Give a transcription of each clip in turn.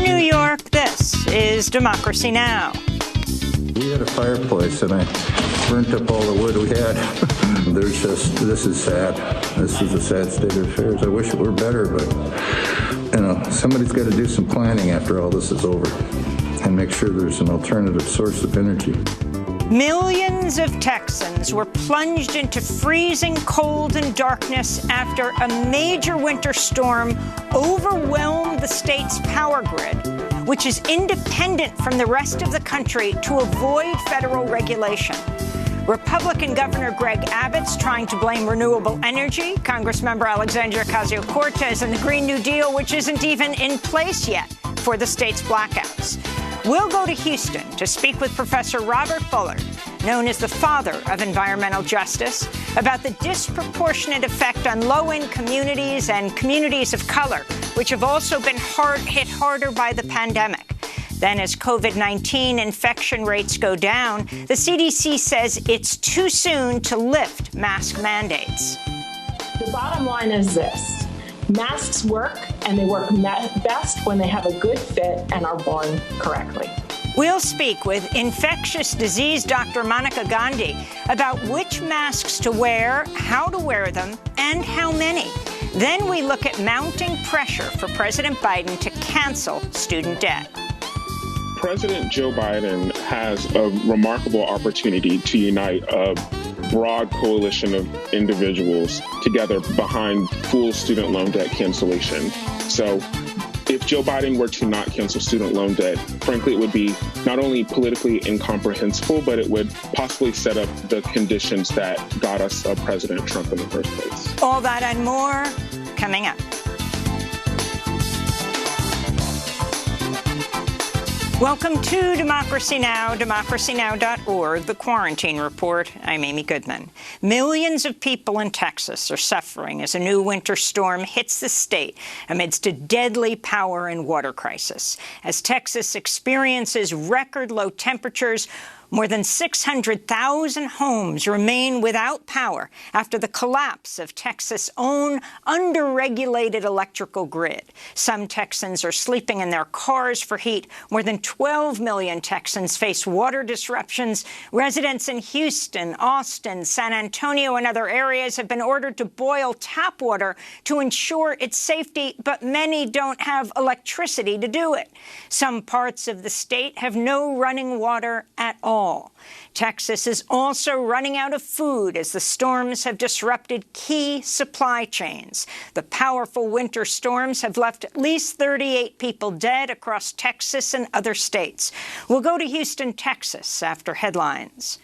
New York, this is Democracy Now! We had a fireplace, and I burnt up all the wood we had. This is sad. This is a sad state of affairs. I wish it were better, but, somebody's got to do some planning after all this is over and make sure there's an alternative source of energy. Millions of Texans were plunged into freezing cold and darkness after a major winter storm overwhelmed the state's power grid, which is independent from the rest of the country to avoid federal regulation. Republican Governor Greg Abbott's trying to blame renewable energy, Congressmember Alexandria Ocasio-Cortez, and the Green New Deal, which isn't even in place yet, for the state's blackouts. We'll go to Houston to speak with Professor Robert Bullard, known as the father of environmental justice, about the disproportionate effect on low-income communities and communities of color, which have also been hit harder by the pandemic. Then, as COVID-19 infection rates go down, the CDC says it's too soon to lift mask mandates. The bottom line is this. Masks work, and they work best when they have a good fit and are worn correctly. We'll speak with infectious disease Dr. Monica Gandhi about which masks to wear, how to wear them, and how many. Then we look at mounting pressure for President Biden to cancel student debt. President Joe Biden has a remarkable opportunity to unite a broad coalition of individuals together behind full student loan debt cancellation. So if Joe Biden were to not cancel student loan debt, frankly, it would be not only politically incomprehensible, but it would possibly set up the conditions that got us President Trump in the first place. All that and more coming up. Welcome to Democracy Now!, democracynow.org, The Quarantine Report. I'm Amy Goodman. Millions of people in Texas are suffering as a new winter storm hits the state amidst a deadly power and water crisis. As Texas experiences record low temperatures, more than 600,000 homes remain without power after the collapse of Texas' own under-regulated electrical grid. Some Texans are sleeping in their cars for heat. More than 12 million Texans face water disruptions. Residents in Houston, Austin, San Antonio, and other areas have been ordered to boil tap water to ensure its safety, but many don't have electricity to do it. Some parts of the state have no running water at all. Texas is also running out of food as the storms have disrupted key supply chains. The powerful winter storms have left at least 38 people dead across Texas and other states. We'll go to Houston, Texas, after headlines.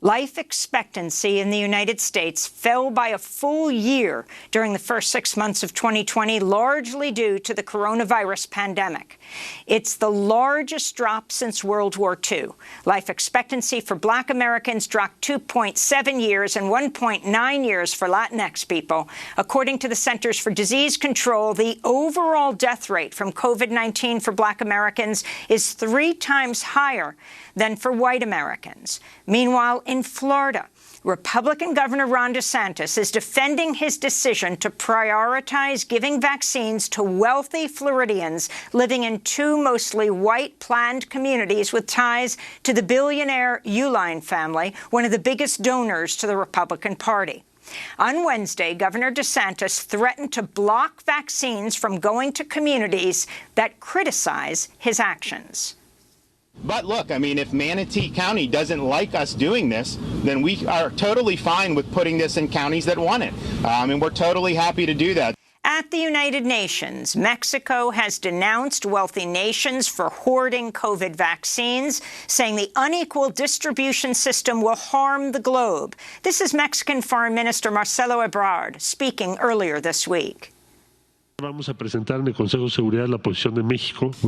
Life expectancy in the United States fell by a full year during the first 6 months of 2020, largely due to the coronavirus pandemic. It's the largest drop since World War II. Life expectancy for Black Americans dropped 2.7 years and 1.9 years for Latinx people. According to the Centers for Disease Control, the overall death rate from COVID-19 for Black Americans is 3 times higher than for white Americans. Meanwhile, in Florida, Republican Governor Ron DeSantis is defending his decision to prioritize giving vaccines to wealthy Floridians living in 2 mostly white planned communities with ties to the billionaire Uline family, one of the biggest donors to the Republican Party. On Wednesday, Governor DeSantis threatened to block vaccines from going to communities that criticize his actions. But look, I mean, if Manatee County doesn't like us doing this, then we are totally fine with putting this in counties that want it. And we're totally happy to do that. At the United Nations, Mexico has denounced wealthy nations for hoarding COVID vaccines, saying the unequal distribution system will harm the globe. This is Mexican Foreign Minister Marcelo Ebrard speaking earlier this week. We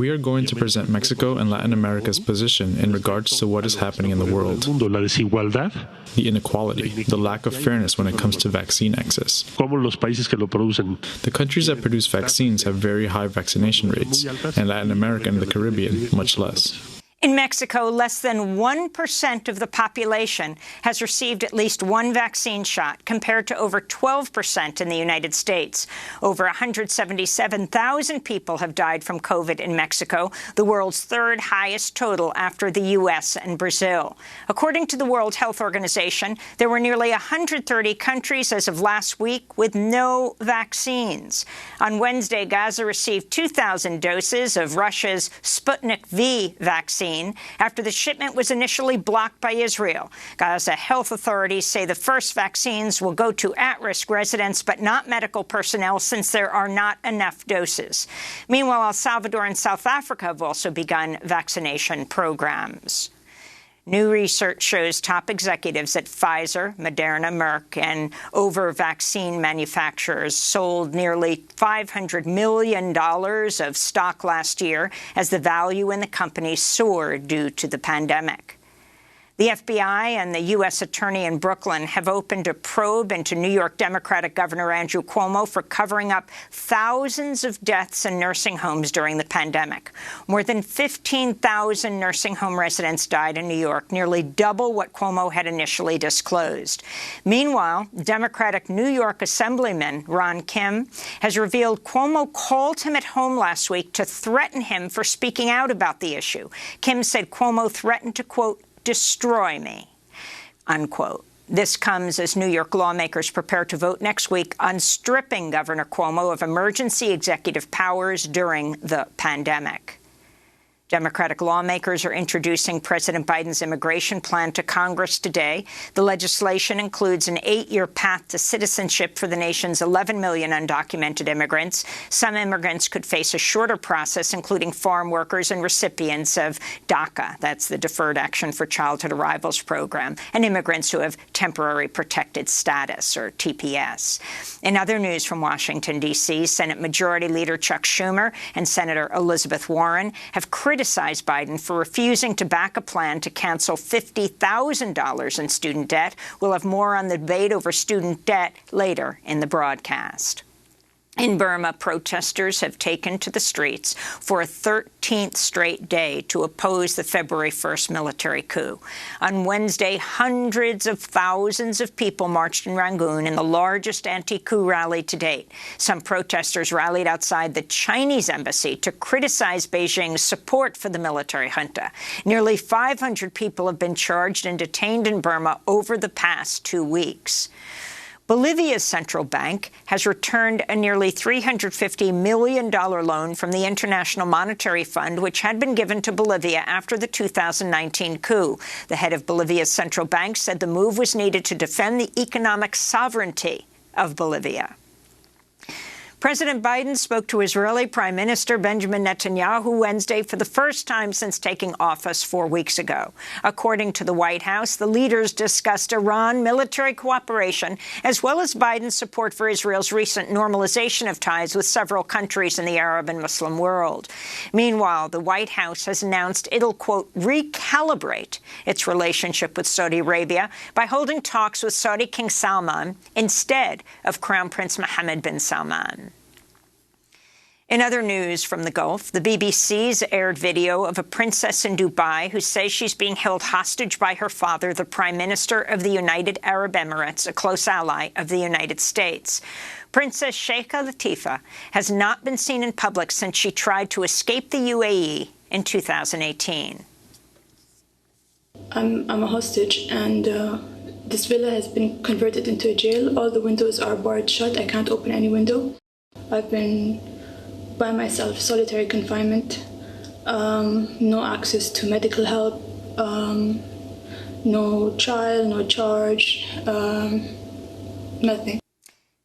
are going to present Mexico and Latin America's position in regards to what is happening in the world. The inequality, the lack of fairness when it comes to vaccine access. The countries that produce vaccines have very high vaccination rates, and Latin America and the Caribbean much less. In Mexico, less than 1% of the population has received at least one vaccine shot, compared to over 12% in the United States. Over 177,000 people have died from COVID in Mexico, the world's third highest total after the U.S. and Brazil. According to the World Health Organization, there were nearly 130 countries as of last week with no vaccines. On Wednesday, Gaza received 2,000 doses of Russia's Sputnik V vaccine after the shipment was initially blocked by Israel. Gaza health authorities say the first vaccines will go to at-risk residents but not medical personnel, since there are not enough doses. Meanwhile, El Salvador and South Africa have also begun vaccination programs. New research shows top executives at Pfizer, Moderna, Merck, and over vaccine manufacturers sold nearly $500 million of stock last year as the value in the company soared due to the pandemic. The FBI and the U.S. Attorney in Brooklyn have opened a probe into New York Democratic Governor Andrew Cuomo for covering up thousands of deaths in nursing homes during the pandemic. More than 15,000 nursing home residents died in New York, nearly double what Cuomo had initially disclosed. Meanwhile, Democratic New York Assemblyman Ron Kim has revealed Cuomo called him at home last week to threaten him for speaking out about the issue. Kim said Cuomo threatened to, quote, destroy me, unquote. This comes as New York lawmakers prepare to vote next week on stripping Governor Cuomo of emergency executive powers during the pandemic. Democratic lawmakers are introducing President Biden's immigration plan to Congress today. The legislation includes an 8-year path to citizenship for the nation's 11 million undocumented immigrants. Some immigrants could face a shorter process, including farm workers and recipients of DACA, that's the Deferred Action for Childhood Arrivals program, and immigrants who have temporary protected status, or TPS. In other news from Washington, D.C., Senate Majority Leader Chuck Schumer and Senator Elizabeth Warren have criticized Biden for refusing to back a plan to cancel $50,000 in student debt. We'll have more on the debate over student debt later in the broadcast. In Burma, protesters have taken to the streets for a 13th straight day to oppose the February 1st military coup. On Wednesday, hundreds of thousands of people marched in Rangoon in the largest anti-coup rally to date. Some protesters rallied outside the Chinese embassy to criticize Beijing's support for the military junta. Nearly 500 people have been charged and detained in Burma over the past 2 weeks. Bolivia's central bank has returned a nearly $350 million loan from the International Monetary Fund, which had been given to Bolivia after the 2019 coup. The head of Bolivia's central bank said the move was needed to defend the economic sovereignty of Bolivia. President Biden spoke to Israeli Prime Minister Benjamin Netanyahu Wednesday for the first time since taking office 4 weeks ago. According to the White House, the leaders discussed Iran military cooperation, as well as Biden's support for Israel's recent normalization of ties with several countries in the Arab and Muslim world. Meanwhile, the White House has announced it'll, quote, recalibrate its relationship with Saudi Arabia by holding talks with Saudi King Salman instead of Crown Prince Mohammed bin Salman. In other news from the Gulf, the BBC's aired video of a princess in Dubai who says she's being held hostage by her father, the Prime Minister of the United Arab Emirates, a close ally of the United States. Princess Sheikha Latifah has not been seen in public since she tried to escape the UAE in 2018. I'm a hostage, and this villa has been converted into a jail. All the windows are barred shut. I can't open any window. I've been by myself, solitary confinement, no access to medical help, no trial, no charge, nothing.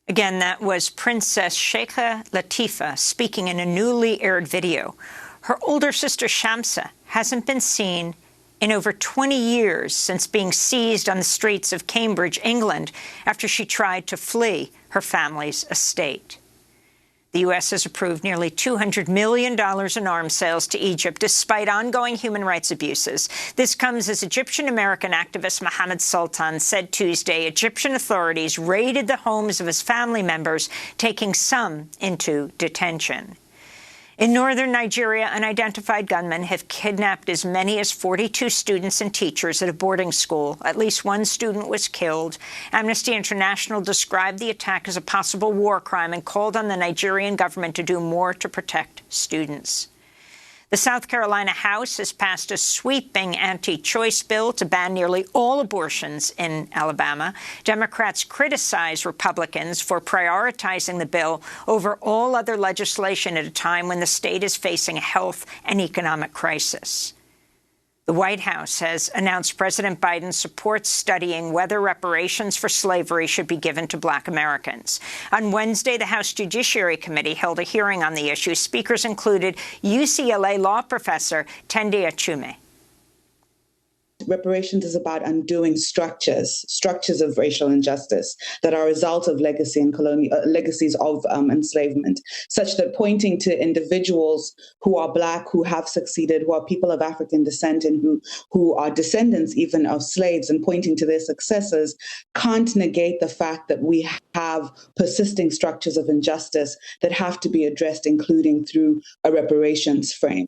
Again, that was Princess Sheikha Latifah speaking in a newly aired video. Her older sister Shamsa hasn't been seen in over 20 years since being seized on the streets of Cambridge, England, after she tried to flee her family's estate. The U.S. has approved nearly $200 million in arms sales to Egypt, despite ongoing human rights abuses. This comes as Egyptian-American activist Mohammed Sultan said Tuesday Egyptian authorities raided the homes of his family members, taking some into detention. In northern Nigeria, unidentified gunmen have kidnapped as many as 42 students and teachers at a boarding school. At least one student was killed. Amnesty International described the attack as a possible war crime and called on the Nigerian government to do more to protect students. The South Carolina House has passed a sweeping anti-choice bill to ban nearly all abortions in Alabama. Democrats criticize Republicans for prioritizing the bill over all other legislation at a time when the state is facing a health and economic crisis. The White House has announced President Biden supports studying whether reparations for slavery should be given to Black Americans. On Wednesday, the House Judiciary Committee held a hearing on the issue. Speakers included UCLA law professor Tendi Achume. Reparations is about undoing structures of racial injustice that are a result of legacies of enslavement, such that pointing to individuals who are Black, who have succeeded, who are people of African descent, and who are descendants even of slaves, and pointing to their successors can't negate the fact that we have persisting structures of injustice that have to be addressed, including through a reparations frame.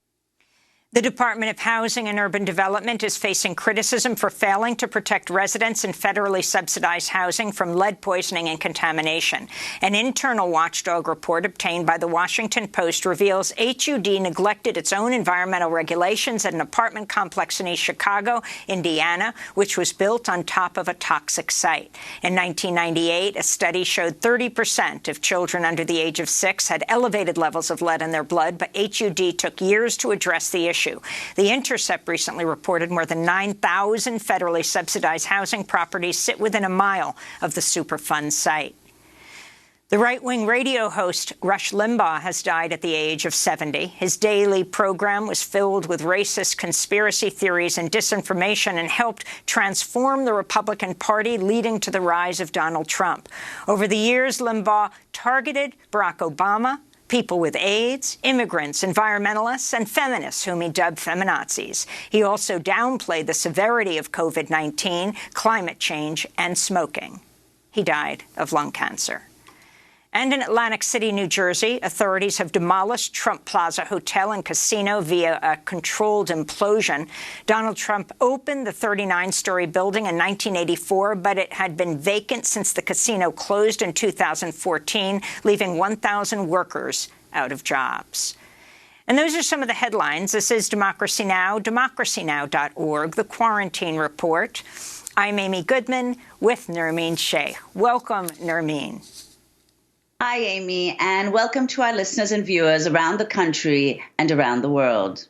The Department of Housing and Urban Development is facing criticism for failing to protect residents in federally subsidized housing from lead poisoning and contamination. An internal watchdog report obtained by the Washington Post reveals HUD neglected its own environmental regulations at an apartment complex in East Chicago, Indiana, which was built on top of a toxic site. In 1998, a study showed 30% of children under the age of 6 had elevated levels of lead in their blood, but HUD took years to address the issue. The Intercept recently reported more than 9,000 federally subsidized housing properties sit within a mile of the Superfund site. The right-wing radio host Rush Limbaugh has died at the age of 70. His daily program was filled with racist conspiracy theories and disinformation and helped transform the Republican Party, leading to the rise of Donald Trump. Over the years, Limbaugh targeted Barack Obama, people with AIDS, immigrants, environmentalists, and feminists, whom he dubbed feminazis. He also downplayed the severity of COVID-19, climate change, and smoking. He died of lung cancer. And in Atlantic City, New Jersey, authorities have demolished Trump Plaza Hotel and Casino via a controlled implosion. Donald Trump opened the 39-story building in 1984, but it had been vacant since the casino closed in 2014, leaving 1,000 workers out of jobs. And those are some of the headlines. This is Democracy Now!, democracynow.org, the Quarantine Report. I'm Amy Goodman with Nermeen Sheikh. Welcome, Nermeen. Hi, Amy, and welcome to our listeners and viewers around the country and around the world.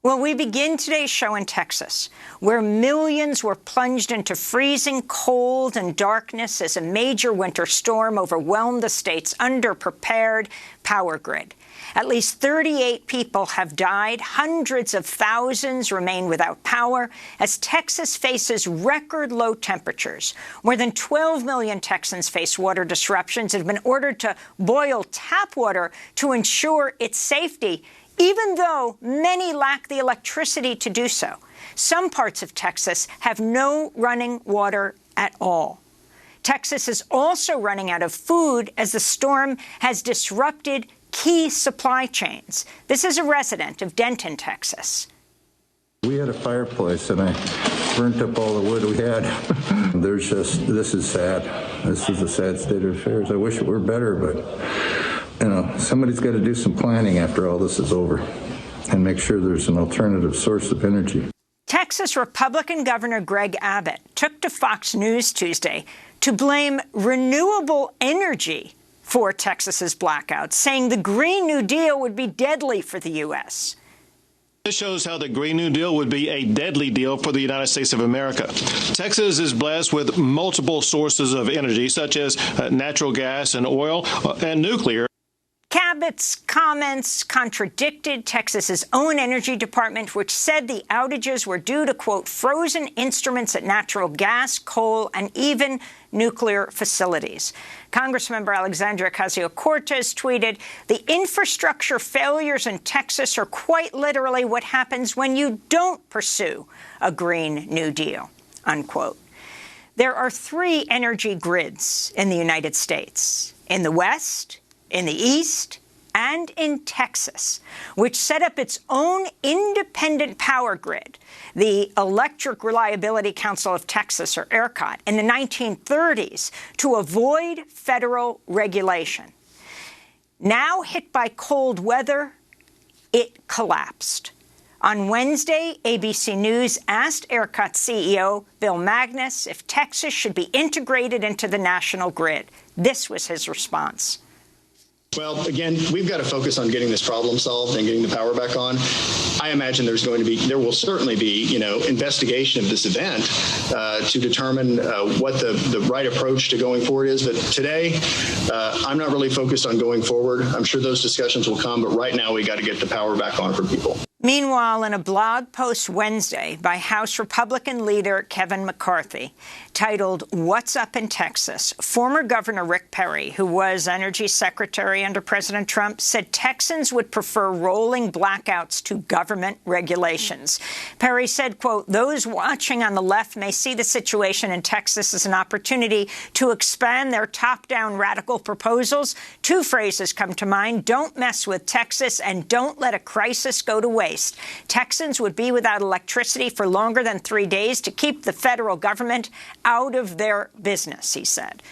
Well, we begin today's show in Texas, where millions were plunged into freezing cold and darkness as a major winter storm overwhelmed the state's underprepared power grid. At least 38 people have died. Hundreds of thousands remain without power as Texas faces record low temperatures. More than 12 million Texans face water disruptions and have been ordered to boil tap water to ensure its safety, even though many lack the electricity to do so. Some parts of Texas have no running water at all. Texas is also running out of food as the storm has disrupted key supply chains. This is a resident of Denton, Texas. We had a fireplace and I burnt up all the wood we had. This is sad. This is a sad state of affairs. I wish it were better, but somebody's got to do some planning after all this is over and make sure there's an alternative source of energy. Texas Republican Governor Greg Abbott took to Fox News Tuesday to blame renewable energy for Texas's blackouts, saying the Green New Deal would be deadly for the U.S. This shows how the Green New Deal would be a deadly deal for the United States of America. Texas is blessed with multiple sources of energy, such as natural gas and oil and nuclear. Abbott's comments contradicted Texas's own energy department, which said the outages were due to, quote, frozen instruments at natural gas, coal, and even nuclear facilities. Congressmember Alexandria Ocasio-Cortez tweeted, "The infrastructure failures in Texas are quite literally what happens when you don't pursue a Green New Deal," unquote. There are three energy grids in the United States: in the West, in the East, and in Texas, which set up its own independent power grid, the Electric Reliability Council of Texas, or ERCOT, in the 1930s to avoid federal regulation. Now hit by cold weather, it collapsed. On Wednesday, ABC News asked ERCOT CEO Bill Magnus if Texas should be integrated into the national grid. This was his response. Well, again, we've got to focus on getting this problem solved and getting the power back on. I imagine there will certainly be, investigation of this event to determine what the right approach to going forward is. But today, I'm not really focused on going forward. I'm sure those discussions will come, but right now we got to get the power back on for people. Meanwhile, in a blog post Wednesday by House Republican leader Kevin McCarthy, titled "What's Up in Texas?", former Governor Rick Perry, who was Energy Secretary under President Trump, said Texans would prefer rolling blackouts to government regulations. Perry said, quote, "Those watching on the left may see the situation in Texas as an opportunity to expand their top-down radical proposals. Two phrases come to mind: don't mess with Texas and don't let a crisis go to waste. Texans would be without electricity for longer than 3 days to keep the federal government out of their business," he said.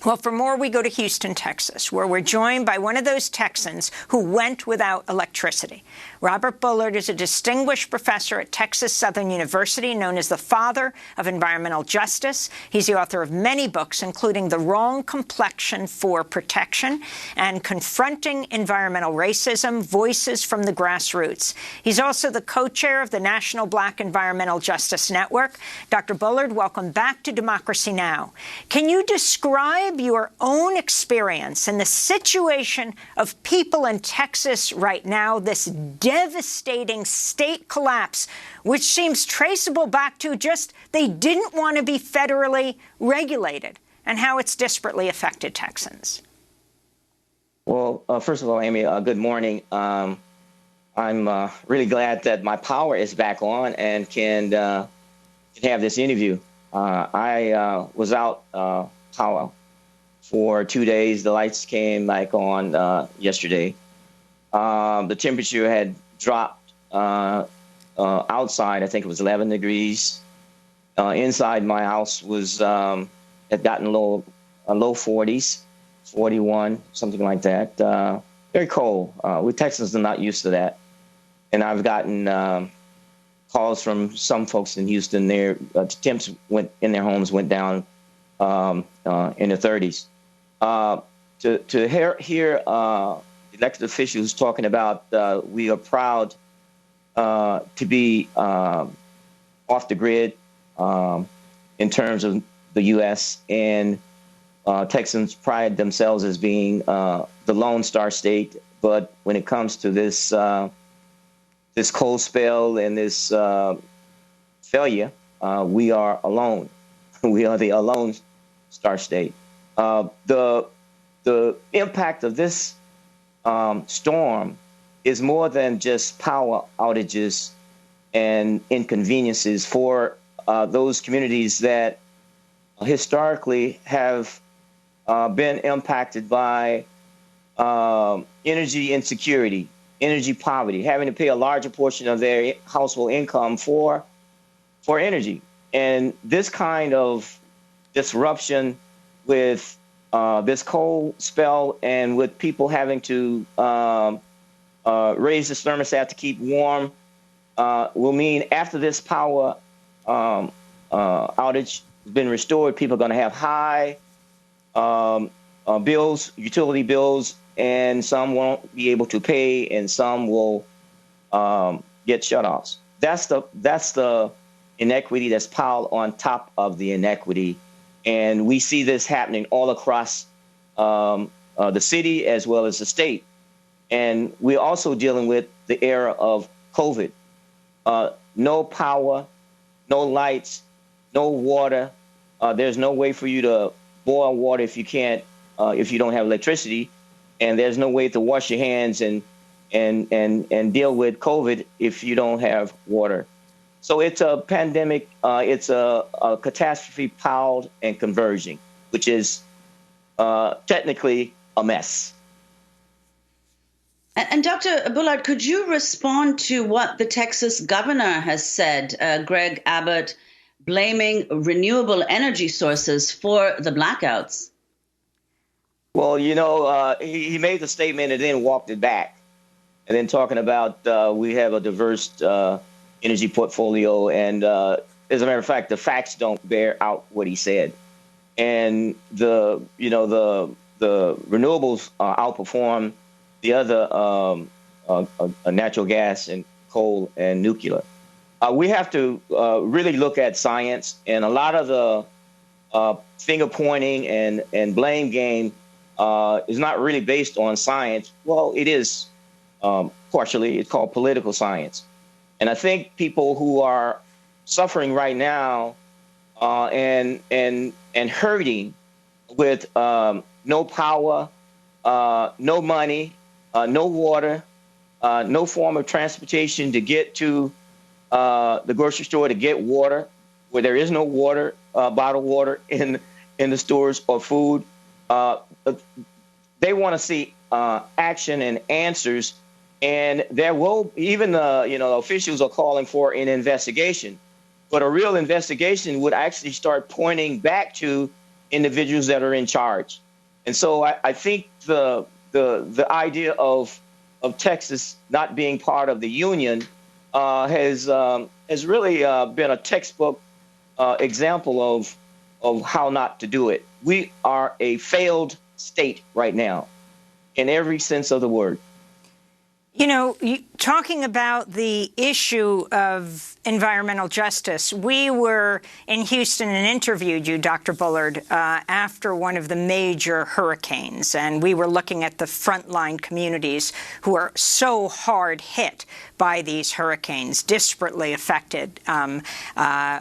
Well, for more, we go to Houston, Texas, where we're joined by one of those Texans who went without electricity. Robert Bullard is a distinguished professor at Texas Southern University, known as the father of environmental justice. He's the author of many books, including The Wrong Complexion for Protection and Confronting Environmental Racism, Voices from the Grassroots. He's also the co-chair of the National Black Environmental Justice Network. Dr. Bullard, welcome back to Democracy Now! Can you describe your own experience and the situation of people in Texas right now, this devastating state collapse, which seems traceable back to just they didn't want to be federally regulated, and how it's disparately affected Texans? Well, first of all, Amy, good morning. I'm really glad that my power is back on and can have this interview. I was out power for 2 days. The lights came back on yesterday. The temperature had dropped outside. I think it was 11 degrees. Inside my house was had gotten low 40s, 41, something like that. Very cold. We Texans are not used to that. And I've gotten calls from some folks in Houston. Their temps in their homes went down in the 30s. To hear elected officials talking about we are proud to be off the grid in terms of the U.S. and Texans pride themselves as being the Lone Star State, but when it comes to this this cold spell and this failure, we are alone. We are the Lone Star State. The impact of this storm is more than just power outages and inconveniences for those communities that historically have been impacted by energy insecurity, energy poverty, having to pay a larger portion of their household income for energy. And this kind of disruption with this cold spell and with people having to raise the thermostat to keep warm will mean after this power outage has been restored, people are going to have high bills, utility bills, and some won't be able to pay, and some will get shutoffs. That's the inequity that's piled on top of the inequity. And we see this happening all across the city as well as the state. And we're also dealing with the era of COVID. No power, no lights, no water. There's no way for you to boil water if you don't have electricity. And there's no way to wash your hands and deal with COVID if you don't have water. So it's a pandemic, it's a catastrophe piled and converging, which is technically a mess. And Dr. Bullard, could you respond to what the Texas governor has said, Greg Abbott, blaming renewable energy sources for the blackouts? Well, he made the statement and then walked it back. And then talking about we have a diverse energy portfolio. And as a matter of fact, the facts don't bear out what he said. And the renewables outperform the other natural gas and coal and nuclear. We have to really look at science, and a lot of the finger pointing and blame game is not really based on science. Well, it is partially. It's called political science. And I think people who are suffering right now and hurting with no power, no money, no water, no form of transportation to get to the grocery store to get water, where there is no water, bottled water in the stores or food. They want to see action and answers, and there will even officials are calling for an investigation. But a real investigation would actually start pointing back to individuals that are in charge. And so I think the idea of Texas not being part of the union has really been a textbook example of how not to do it. We are a failed state right now, in every sense of the word. Talking about the issue of environmental justice, we were in Houston and interviewed you, Dr. Bullard, after one of the major hurricanes, and we were looking at the frontline communities who are so hard hit by these hurricanes, disparately affected,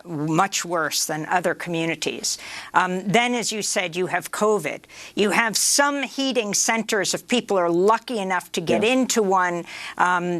much worse than other communities. Then, as you said, you have COVID. You have some heating centers if people are lucky enough to get into one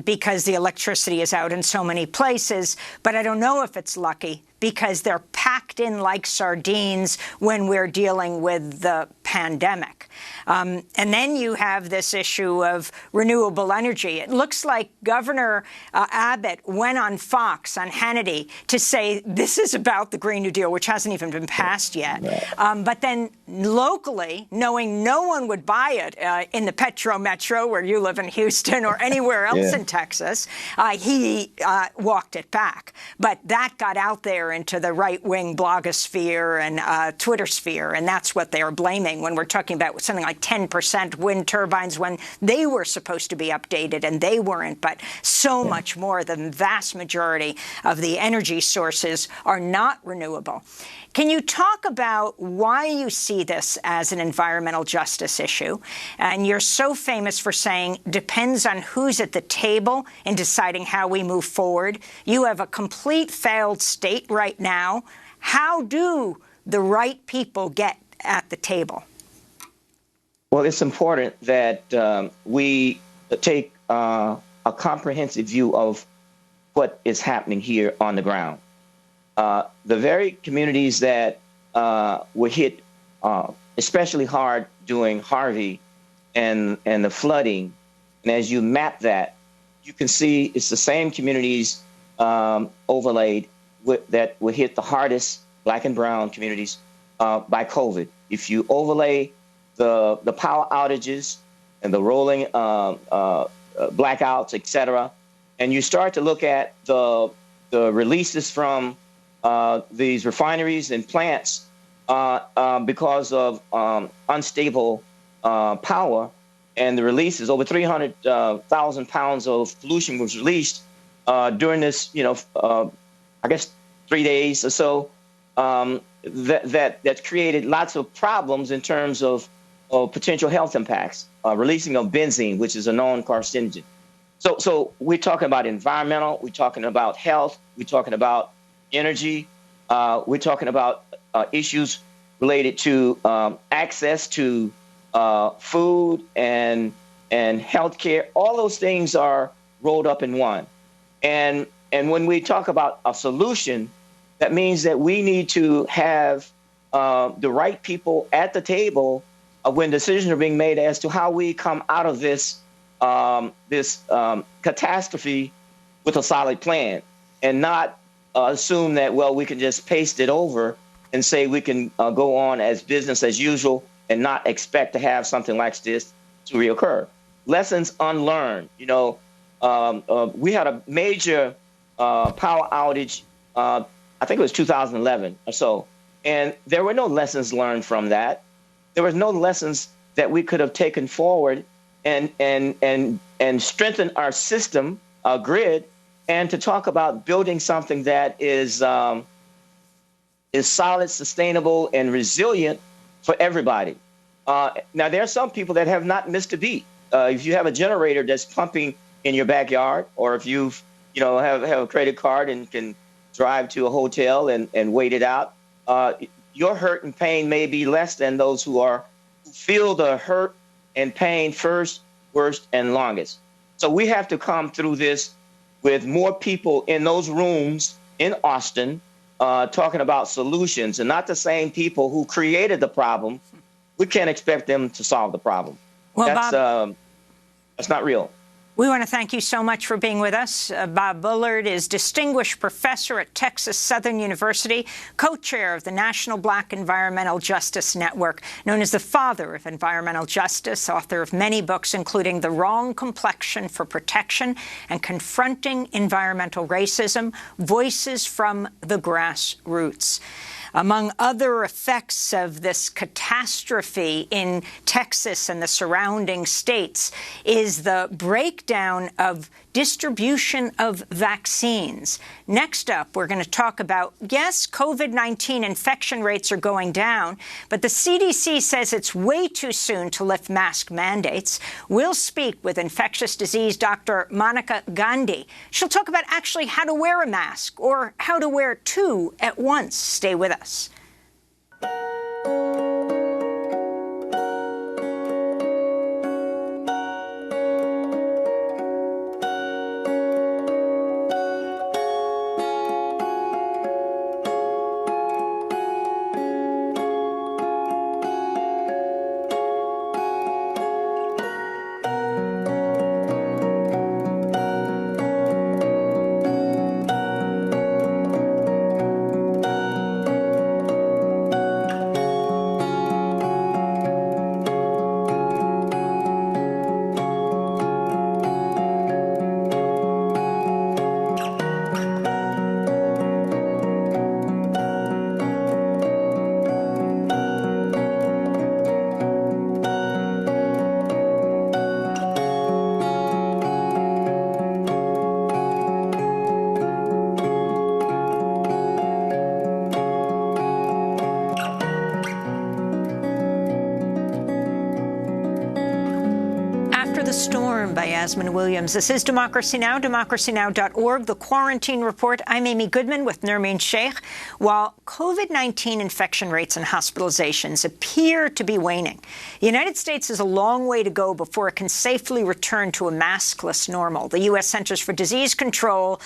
because the electricity is out in so many places. But I don't know if it's lucky because they're packed in like sardines when we're dealing with the pandemic. And then you have this issue of renewable energy. It looks like Governor Abbott went on Fox, on Hannity, to say this is about the Green New Deal, which hasn't even been passed yet. But then locally, knowing no one would buy it in the Petro Metro, where you live in Houston, or anywhere else in Texas, he walked it back. But that got out there into the right-wing blogosphere and Twitter sphere, and that's what they are blaming when we're talking about something like 10% wind turbines when they were supposed to be updated and they weren't. But so much more, the vast majority of the energy sources are not renewable. Can you talk about why you see this as an environmental justice issue? And you're so famous for saying depends on who's at the table in deciding how we move forward. You have a complete failed state right now. How do the right people get at the table? Well, it's important that we take a comprehensive view of what is happening here on the ground. The very communities that were hit especially hard during Harvey and the flooding, and as you map that, you can see it's the same communities overlaid that were hit the hardest, Black and brown communities, by COVID. If you overlay the power outages and the rolling blackouts, et cetera, and you start to look at the releases from these refineries and plants because of unstable power, and the releases, over 300,000 pounds of pollution was released during this, I guess 3 days or so. That created lots of problems in terms of potential health impacts, releasing of benzene, which is a known carcinogen. So we're talking about environmental, we're talking about health, we're talking about energy, we're talking about issues related to access to food and healthcare. All those things are rolled up in one. And when we talk about a solution, that means that we need to have the right people at the table when decisions are being made as to how we come out of this this catastrophe with a solid plan and not assume that, well, we can just paste it over and say we can go on as business as usual and not expect to have something like this to reoccur. Lessons unlearned. You know, we had a major power outage, I think it was 2011 or so, and there were no lessons learned from that. There was no lessons that we could have taken forward and strengthen our system, our grid, and to talk about building something that is solid, sustainable, and resilient for everybody. Now, there are some people that have not missed a beat. If you have a generator that's pumping in your backyard, or if you have a credit card and can drive to a hotel and wait it out, your hurt and pain may be less than those who feel the hurt and pain first, worst, and longest. So we have to come through this with more people in those rooms in Austin talking about solutions, and not the same people who created the problem. We can't expect them to solve the problem. Well, that's not real. We want to thank you so much for being with us. Bob Bullard is Distinguished Professor at Texas Southern University, co-chair of the National Black Environmental Justice Network, known as the father of environmental justice, author of many books, including The Wrong Complexion for Protection and Confronting Environmental Racism, Voices from the Grassroots. Among other effects of this catastrophe in Texas and the surrounding states is the breakdown of distribution of vaccines. Next up, we're going to talk about, yes, COVID-19 infection rates are going down, but the CDC says it's way too soon to lift mask mandates. We'll speak with infectious disease Dr. Monica Gandhi. She'll talk about actually how to wear a mask or how to wear two at once. Stay with us. Storm by Yasmin Williams. This is Democracy Now!, democracynow.org, The Quarantine Report. I'm Amy Goodman with Nermeen Sheikh. While COVID-19 infection rates and hospitalizations appear to be waning, the United States has a long way to go before it can safely return to a maskless normal. The U.S. Centers for Disease Control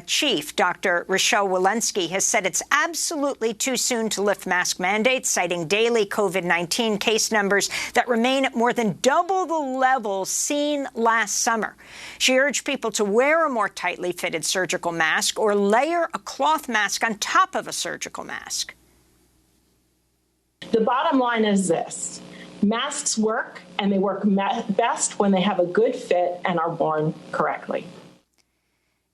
Chief Dr. Rochelle Walensky has said it's absolutely too soon to lift mask mandates, citing daily COVID-19 case numbers that remain at more than double the levels seen last summer. She urged people to wear a more tightly fitted surgical mask or layer a cloth mask on top of a surgical mask. The bottom line is this: masks work, and they work best when they have a good fit and are worn correctly.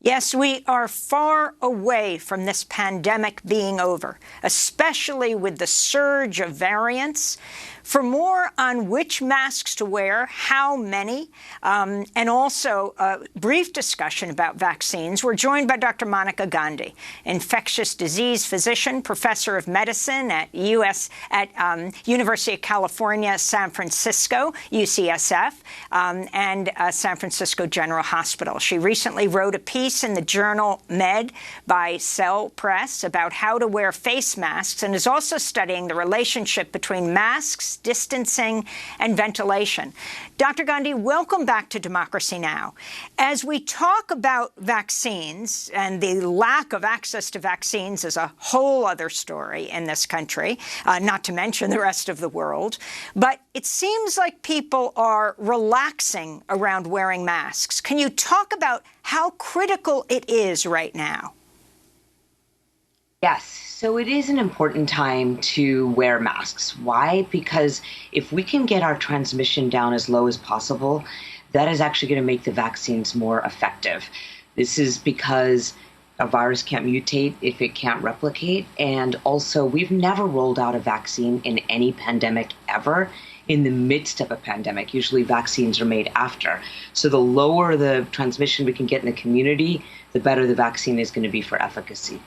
Yes, we are far away from this pandemic being over, especially with the surge of variants. For more on which masks to wear, how many, and also a brief discussion about vaccines, we're joined by Dr. Monica Gandhi, infectious disease physician, professor of medicine at University of California, San Francisco, UCSF, and San Francisco General Hospital. She recently wrote a piece in the journal Med by Cell Press about how to wear face masks, and is also studying the relationship between masks masks, distancing, and ventilation. Dr. Gandhi, welcome back to Democracy Now! As we talk about vaccines, and the lack of access to vaccines is a whole other story in this country, not to mention the rest of the world, but it seems like people are relaxing around wearing masks. Can you talk about how critical it is right now? Yes, so it is an important time to wear masks. Why? Because if we can get our transmission down as low as possible, that is actually going to make the vaccines more effective. This is because a virus can't mutate if it can't replicate. And also, we've never rolled out a vaccine in any pandemic ever in the midst of a pandemic. Usually vaccines are made after. So the lower the transmission we can get in the community, the better the vaccine is going to be for efficacy.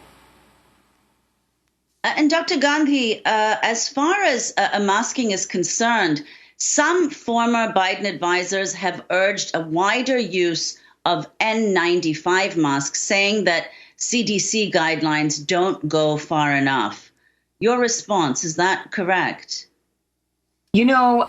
And Dr. Gandhi, as far as masking is concerned, some former Biden advisors have urged a wider use of N95 masks, saying that CDC guidelines don't go far enough. Your response, is that correct? You know,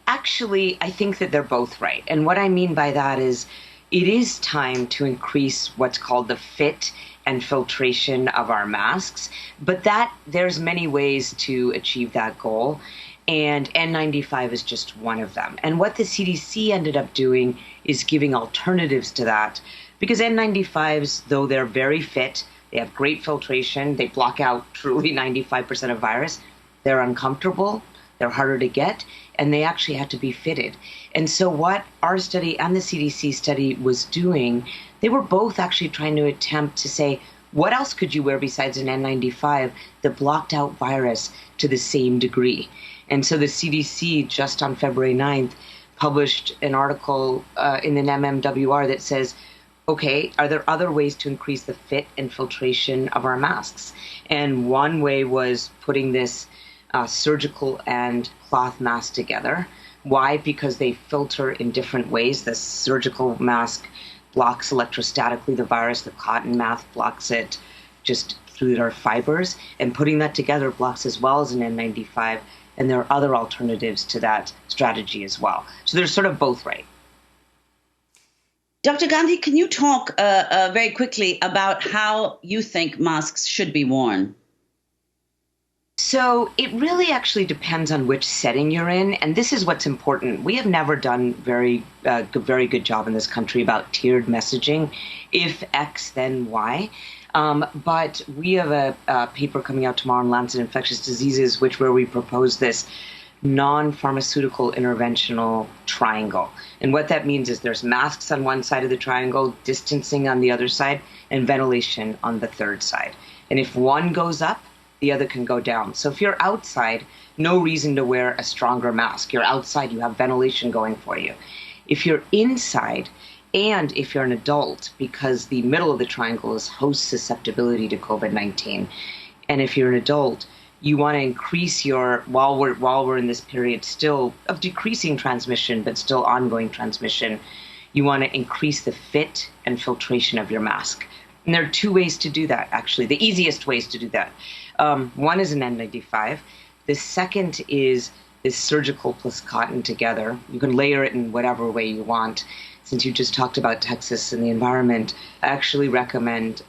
actually, I think that they're both right. And what I mean by that is it is time to increase what's called the fit and filtration of our masks, but there's many ways to achieve that goal, and N95 is just one of them. And what the CDC ended up doing is giving alternatives to that, because N95s, though they're very fit, they have great filtration, they block out truly 95% of virus, they're uncomfortable, they're harder to get, and they actually have to be fitted. And so what our study and the CDC study was doing, they were both actually trying to attempt to say, what else could you wear besides an N95 that blocked out virus to the same degree? And so the CDC, just on February 9th, published an article in an MMWR that says, okay, are there other ways to increase the fit and filtration of our masks? And one way was putting this surgical and cloth mask together. Why? Because they filter in different ways. The surgical mask blocks electrostatically the virus. The cotton mask blocks it just through their fibers. And putting that together blocks as well as an N95. And there are other alternatives to that strategy as well. So they're sort of both right. Dr. Gandhi, can you talk very quickly about how you think masks should be worn? So it really actually depends on which setting you're in, and this is what's important. We have never done very good job in this country about tiered messaging. If X, then Y. But we have a paper coming out tomorrow in Lancet Infectious Diseases, where we propose this non-pharmaceutical interventional triangle. And what that means is there's masks on one side of the triangle, distancing on the other side, and ventilation on the third side. And if one goes up, the other can go down. So if you're outside, no reason to wear a stronger mask. You're outside, you have ventilation going for you. If you're inside, and if you're an adult, because the middle of the triangle is host susceptibility to COVID-19, and if you're an adult, you want to increase your, while we're in this period still of decreasing transmission, but still ongoing transmission, you want to increase the fit and filtration of your mask. And there are two ways to do that, actually, the easiest ways to do that. One is an N95. The second is this surgical plus cotton together. You can layer it in whatever way you want. Since you just talked about Texas and the environment, I actually recommend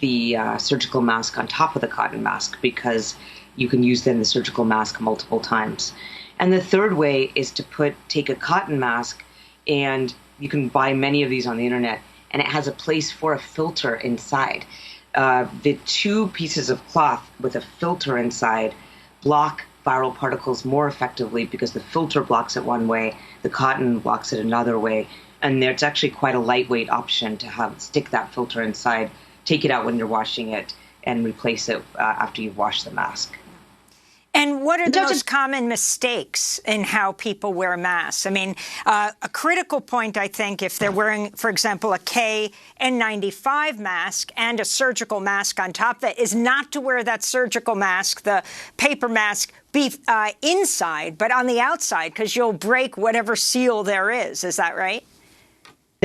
the surgical mask on top of the cotton mask, because you can use then the surgical mask multiple times. And the third way is to take a cotton mask, and you can buy many of these on the internet, and it has a place for a filter inside. The two pieces of cloth with a filter inside block viral particles more effectively, because the filter blocks it one way, the cotton blocks it another way, and it's actually quite a lightweight option to stick that filter inside, take it out when you're washing it, and replace it after you've washed the mask. And what are the most common mistakes in how people wear masks? I mean, a critical point, I think, if they're wearing, for example, a KN95 mask and a surgical mask on top, that is not to wear that surgical mask, the paper mask, be inside, but on the outside, because you'll break whatever seal there is. Is that right?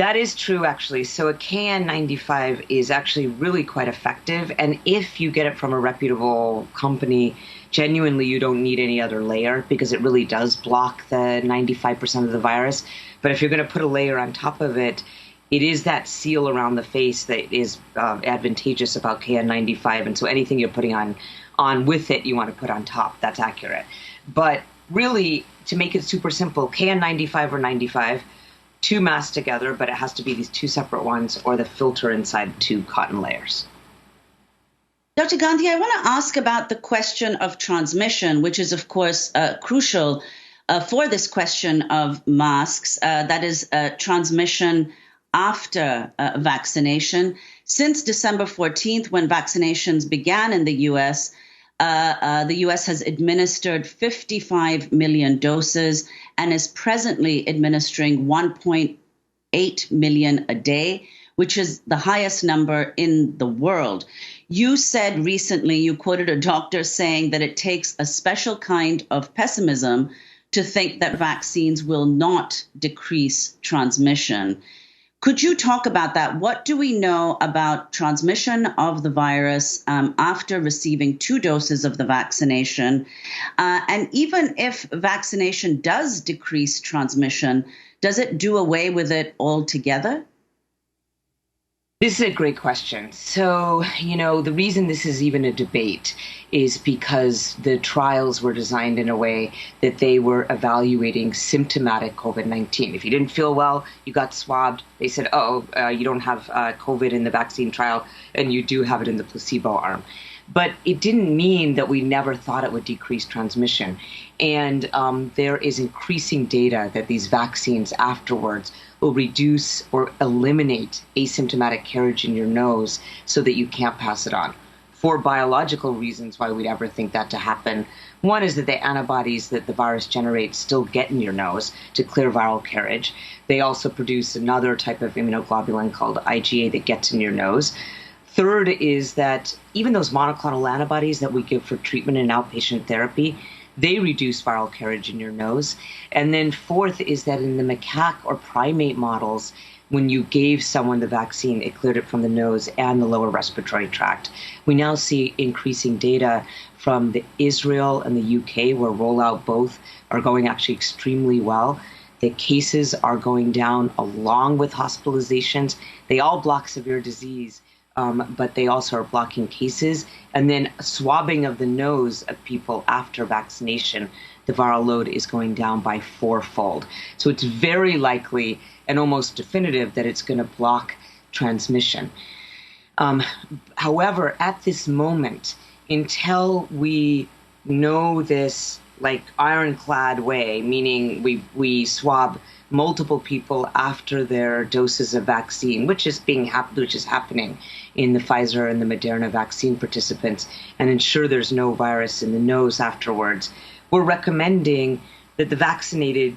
That is true, actually. So a KN95 is actually really quite effective. And if you get it from a reputable company, genuinely, you don't need any other layer because it really does block the 95% of the virus. But if you're going to put a layer on top of it, it is that seal around the face that is advantageous about KN95. And so anything you're putting on with it, you want to put on top. That's accurate. But really, to make it super simple, KN95 or 95, two masks together, but it has to be these two separate ones or the filter inside two cotton layers. Dr. Gandhi, I want to ask about the question of transmission, which is, of course, crucial for this question of masks. That is transmission after vaccination. Since December 14th, when vaccinations began in the U.S., the U.S. has administered 55 million doses and is presently administering 1.8 million a day, which is the highest number in the world. You said recently, you quoted a doctor saying that it takes a special kind of pessimism to think that vaccines will not decrease transmission. Could you talk about that? What do we know about transmission of the virus after receiving 2 doses of the vaccination? And even if vaccination does decrease transmission, does it do away with it altogether? This is a great question. So, the reason this is even a debate is because the trials were designed in a way that they were evaluating symptomatic COVID-19. If you didn't feel well, you got swabbed. They said, you don't have COVID in the vaccine trial, and you do have it in the placebo arm. But it didn't mean that we never thought it would decrease transmission. And there is increasing data that these vaccines afterwards will reduce or eliminate asymptomatic carriage in your nose so that you can't pass it on. For biological reasons why we'd ever think that to happen. One is that the antibodies that the virus generates still get in your nose to clear viral carriage. They also produce another type of immunoglobulin called IgA that gets in your nose. Third is that even those monoclonal antibodies that we give for treatment in outpatient therapy, they reduce viral carriage in your nose. And then fourth is that in the macaque or primate models, when you gave someone the vaccine, it cleared it from the nose and the lower respiratory tract. We now see increasing data from Israel and the UK, where rollout both are going actually extremely well. The cases are going down along with hospitalizations. They all block severe disease, but they also are blocking cases. And then swabbing of the nose of people after vaccination, the viral load is going down by 4-fold. So it's very likely and almost definitive that it's going to block transmission. However, at this moment, until we know this like ironclad way, meaning we swab multiple people after their doses of vaccine, which is happening in the Pfizer and the Moderna vaccine participants, and ensure there's no virus in the nose afterwards, we're recommending that the vaccinated,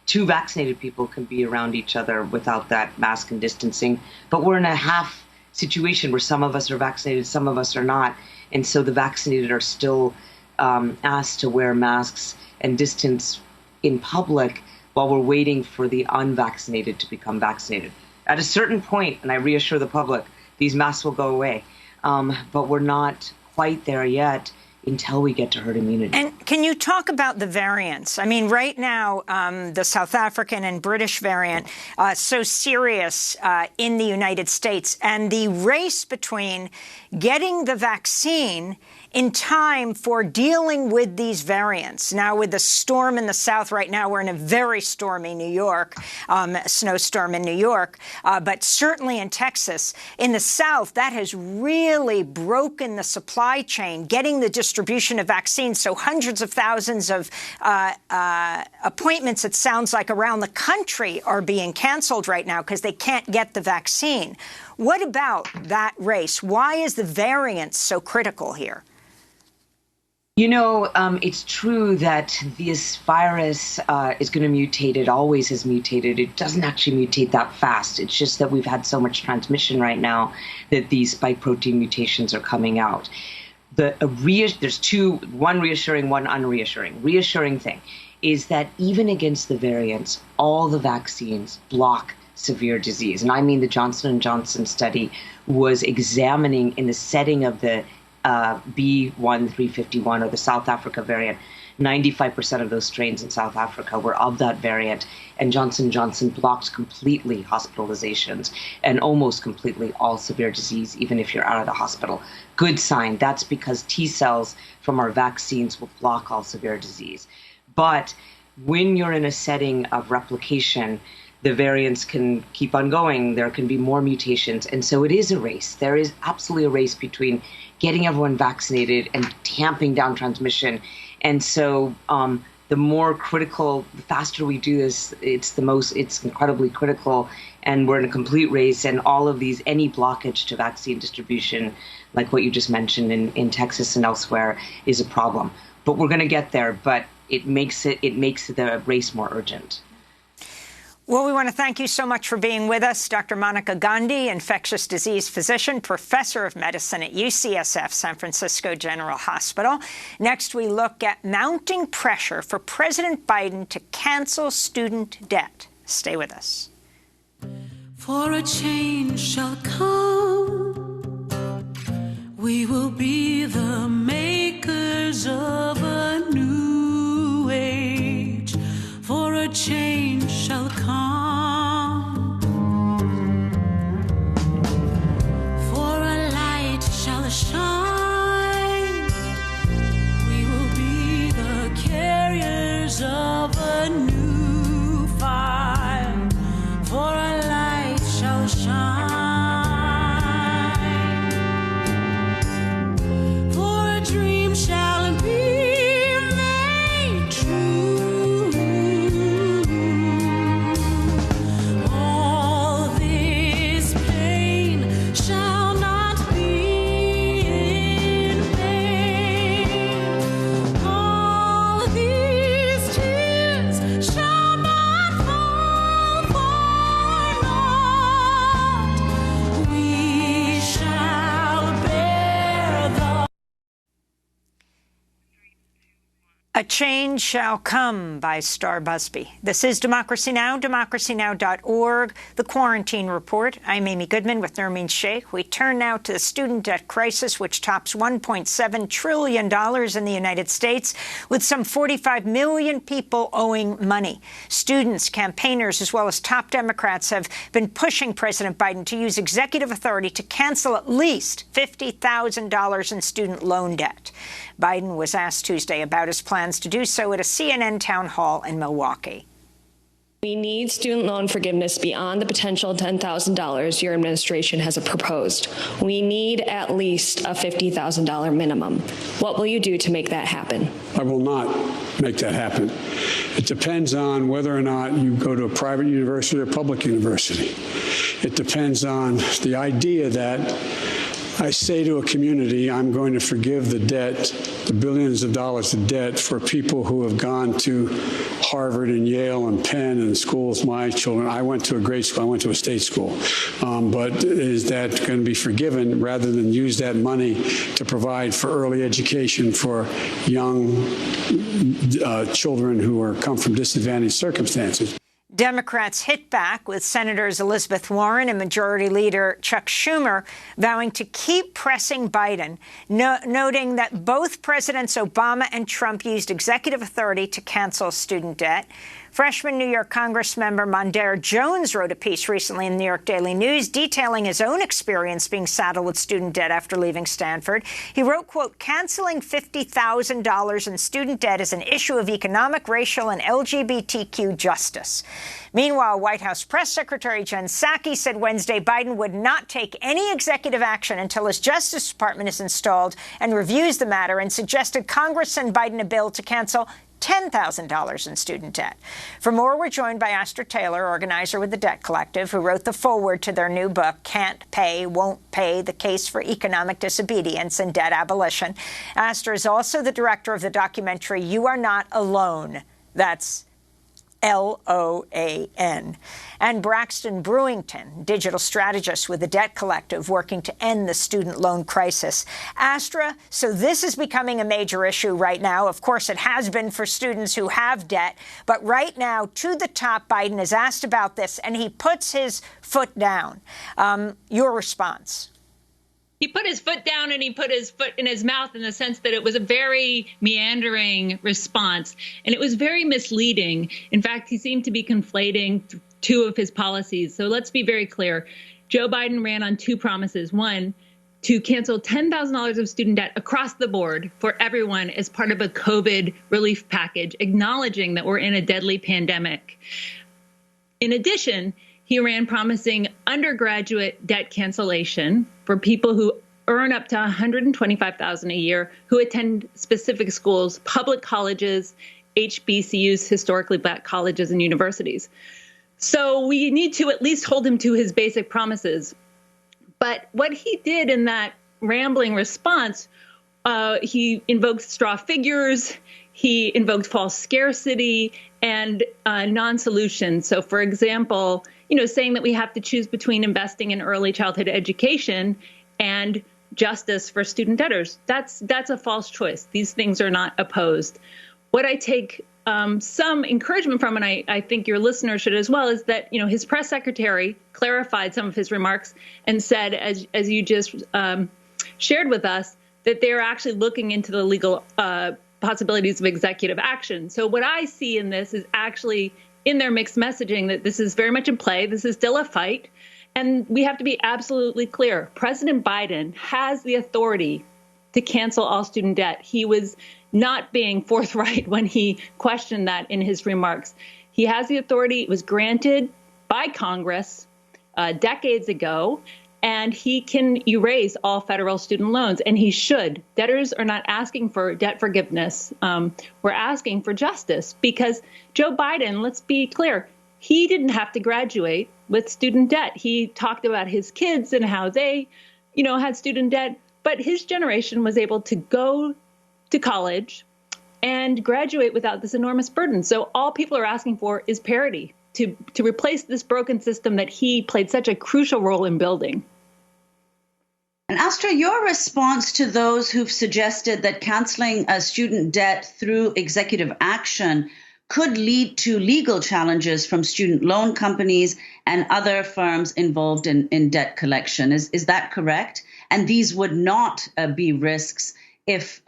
2 vaccinated people can be around each other without that mask and distancing. But we're in a half situation where some of us are vaccinated, some of us are not. And so the vaccinated are still asked to wear masks and distance in public while we're waiting for the unvaccinated to become vaccinated. At a certain point, and I reassure the public, these masks will go away. But we're not quite there yet until we get to herd immunity. And can you talk about the variants? I mean, right now, the South African and British variant, so serious in the United States, and the race between getting the vaccine in time for dealing with these variants. Now, with the storm in the South right now, we're in a very stormy New York, snowstorm in New York, but certainly in Texas. In the South, that has really broken the supply chain, getting the distribution of vaccines. So hundreds of thousands of appointments, it sounds like, around the country are being canceled right now because they can't get the vaccine. What about that race? Why is the variant so critical here? It's true that this virus is going to mutate. It always has mutated. It doesn't actually mutate that fast. It's just that we've had so much transmission right now that these spike protein mutations are coming out. There's 2, one reassuring, one unreassuring. Reassuring thing is that even against the variants, all the vaccines block severe disease. And I mean, the Johnson & Johnson study was examining, in the setting of the B1351 or the South Africa variant, 95% of those strains in South Africa were of that variant, and Johnson & Johnson blocked completely hospitalizations and almost completely all severe disease, even if you're out of the hospital. Good sign. That's because T cells from our vaccines will block all severe disease. But when you're in a setting of replication, the variants can keep on going. There can be more mutations. And so it is a race. There is absolutely a race between getting everyone vaccinated and tamping down transmission. And so the more critical, the faster we do this, it's incredibly critical. And we're in a complete race. And all of these, any blockage to vaccine distribution, like what you just mentioned in Texas and elsewhere, is a problem. But we're going to get there. But it makes the race more urgent. Well, we want to thank you so much for being with us. Dr. Monica Gandhi, infectious disease physician, professor of medicine at UCSF San Francisco General Hospital. Next, we look at mounting pressure for President Biden to cancel student debt. Stay with us. For a change shall come. We will be the makers of a new age. For a change shall come. For a light shall shine. We will be the carriers of a new fire. For a light shall shine. For a dream shall be. A Change Shall Come by Star Busby. This is Democracy Now!, democracynow.org, The Quarantine Report. I'm Amy Goodman with Nermeen Sheikh. We turn now to the student debt crisis, which tops $1.7 trillion in the United States, with some 45 million people owing money. Students, campaigners, as well as top Democrats have been pushing President Biden to use executive authority to cancel at least $50,000 in student loan debt. Biden was asked Tuesday about his plans to do so at a CNN town hall in Milwaukee. We need student loan forgiveness beyond the potential $10,000 your administration has proposed. We need at least a $50,000 minimum. What will you do to make that happen? I will not make that happen. It depends on whether or not you go to a private university or public university. It depends on the idea that I say to a community, I'm going to forgive the debt, the billions of dollars of debt for people who have gone to Harvard and Yale and Penn and schools my children. I went to a great school. I went to a state school. But is that going to be forgiven rather than use that money to provide for early education for young children who come from disadvantaged circumstances? Democrats hit back, with Senators Elizabeth Warren and Majority Leader Chuck Schumer vowing to keep pressing Biden, noting that both Presidents Obama and Trump used executive authority to cancel student debt. Freshman New York Congressmember Mondaire Jones wrote a piece recently in the New York Daily News detailing his own experience being saddled with student debt after leaving Stanford. He wrote, quote, "Canceling $50,000 in student debt is an issue of economic, racial, and LGBTQ justice." Meanwhile, White House Press Secretary Jen Psaki said Wednesday Biden would not take any executive action until his Justice Department is installed and reviews the matter, and suggested Congress send Biden a bill to cancel $10,000 in student debt. For more, we're joined by Astor Taylor, organizer with the Debt Collective, who wrote the foreword to their new book, Can't Pay, Won't Pay, The Case for Economic Disobedience and Debt Abolition. Astor is also the director of the documentary You Are Not Alone. That's LOAN. And Braxton Brewington, digital strategist with the Debt Collective, working to end the student loan crisis. Astra, so this is becoming a major issue right now. Of course, it has been for students who have debt. But right now, to the top, Biden is asked about this, and he puts his foot down. Your response? He put his foot down and he put his foot in his mouth in the sense that it was a very meandering response. And it was very misleading. In fact, he seemed to be conflating two of his policies. So let's be very clear. Joe Biden ran on two promises. One, to cancel $10,000 of student debt across the board for everyone as part of a COVID relief package, acknowledging that we're in a deadly pandemic. In addition, he ran promising undergraduate debt cancellation for people who earn up to $125,000 a year, who attend specific schools, public colleges, HBCUs, historically black colleges and universities. So we need to at least hold him to his basic promises. But what he did in that rambling response, he invoked straw figures, he invoked false scarcity and non-solution. So, for example, saying that we have to choose between investing in early childhood education and justice for student debtors. That's a false choice. These things are not opposed. What I take some encouragement from, and I think your listeners should as well, is that his press secretary clarified some of his remarks and said, as you just shared with us, that they're actually looking into the legal possibilities of executive action. So what I see in this is actually in their mixed messaging that this is very much in play. This is still a fight. And we have to be absolutely clear. President Biden has the authority to cancel all student debt. He was not being forthright when he questioned that in his remarks. He has the authority. It was granted by Congress decades ago, and he can erase all federal student loans, and he should. Debtors are not asking for debt forgiveness. We're asking for justice because Joe Biden, let's be clear, he didn't have to graduate with student debt. He talked about his kids and how they, had student debt, but his generation was able to go to college and graduate without this enormous burden. So all people are asking for is parity to replace this broken system that he played such a crucial role in building. And Astra, your response to those who've suggested that canceling student debt through executive action could lead to legal challenges from student loan companies and other firms involved in debt collection. Is that correct? And these would not be risks if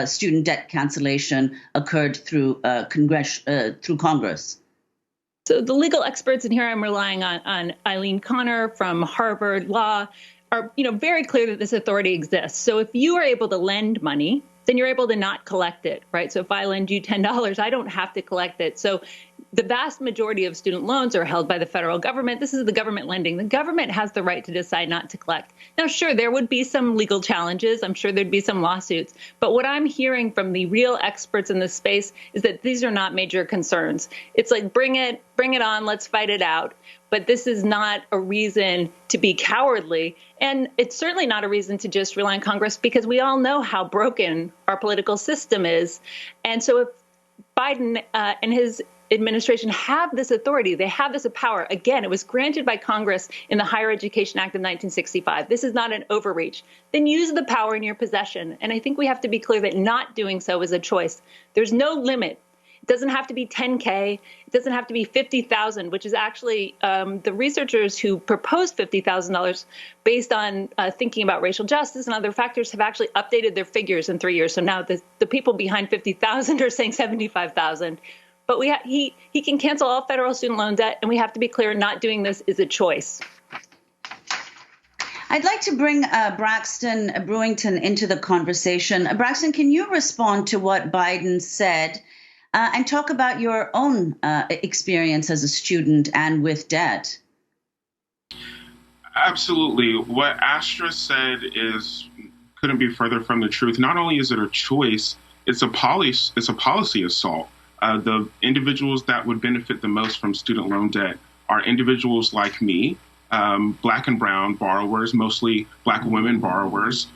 student debt cancellation occurred through Congress. So the legal experts, and here I'm relying on Eileen Connor from Harvard Law, are very clear that this authority exists. So if you are able to lend money, then you're able to not collect it, right? So if I lend you $10, I don't have to collect it. So the vast majority of student loans are held by the federal government. This is the government lending. The government has the right to decide not to collect. Now, sure, there would be some legal challenges. I'm sure there'd be some lawsuits. But what I'm hearing from the real experts in this space is that these are not major concerns. It's like, bring it on, let's fight it out. But this is not a reason to be cowardly. And it's certainly not a reason to just rely on Congress, because we all know how broken our political system is. And so if Biden and his administration have this authority, they have this power. Again, it was granted by Congress in the Higher Education Act of 1965. This is not an overreach. Then use the power in your possession. And I think we have to be clear that not doing so is a choice. There's no limit. It doesn't have to be $10K. It doesn't have to be $50,000, which is actually the researchers who proposed $50,000 based on thinking about racial justice and other factors have actually updated their figures in 3 years. So now the people behind $50,000 are saying $75,000. But he can cancel all federal student loan debt, and we have to be clear, not doing this is a choice. I'd like to bring Braxton Brewington into the conversation. Braxton, can you respond to what Biden said and talk about your own experience as a student and with debt? Absolutely. What Astra said couldn't be further from the truth. Not only is it a choice, it's a policy assault. The individuals that would benefit the most from student loan debt are individuals like me, Black and brown borrowers, mostly Black women borrowers,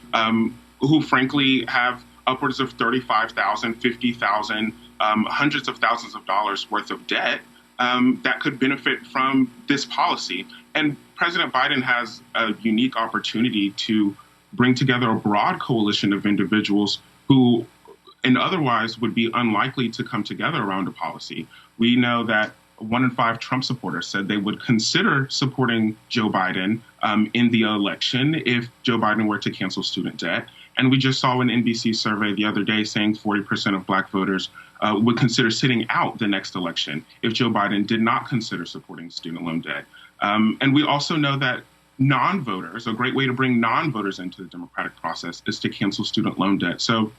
who frankly have upwards of $35,000, $50,000 hundreds of thousands of dollars worth of debt that could benefit from this policy. And President Biden has a unique opportunity to bring together a broad coalition of individuals who and otherwise would be unlikely to come together around a policy. We know that 1 in 5 Trump supporters said they would consider supporting Joe Biden in the election if Joe Biden were to cancel student debt. And we just saw an NBC survey the other day saying 40% of Black voters would consider sitting out the next election if Joe Biden did not consider supporting student loan debt. And we also know that non-voters, a great way to bring non-voters into the democratic process is to cancel student loan debt. So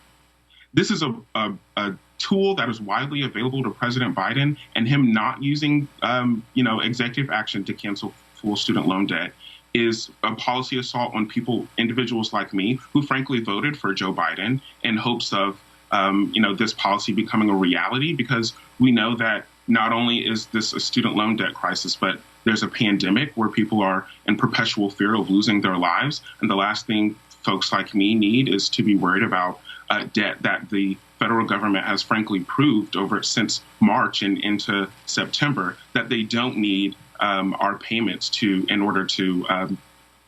this is a tool that is widely available to President Biden, and him not using, executive action to cancel full student loan debt is a policy assault on individuals like me, who frankly voted for Joe Biden in hopes of, this policy becoming a reality, because we know that not only is this a student loan debt crisis, but there's a pandemic where people are in perpetual fear of losing their lives. And the last thing folks like me need is to be worried about debt that the federal government has frankly proved since March and into September that they don't need our payments in order to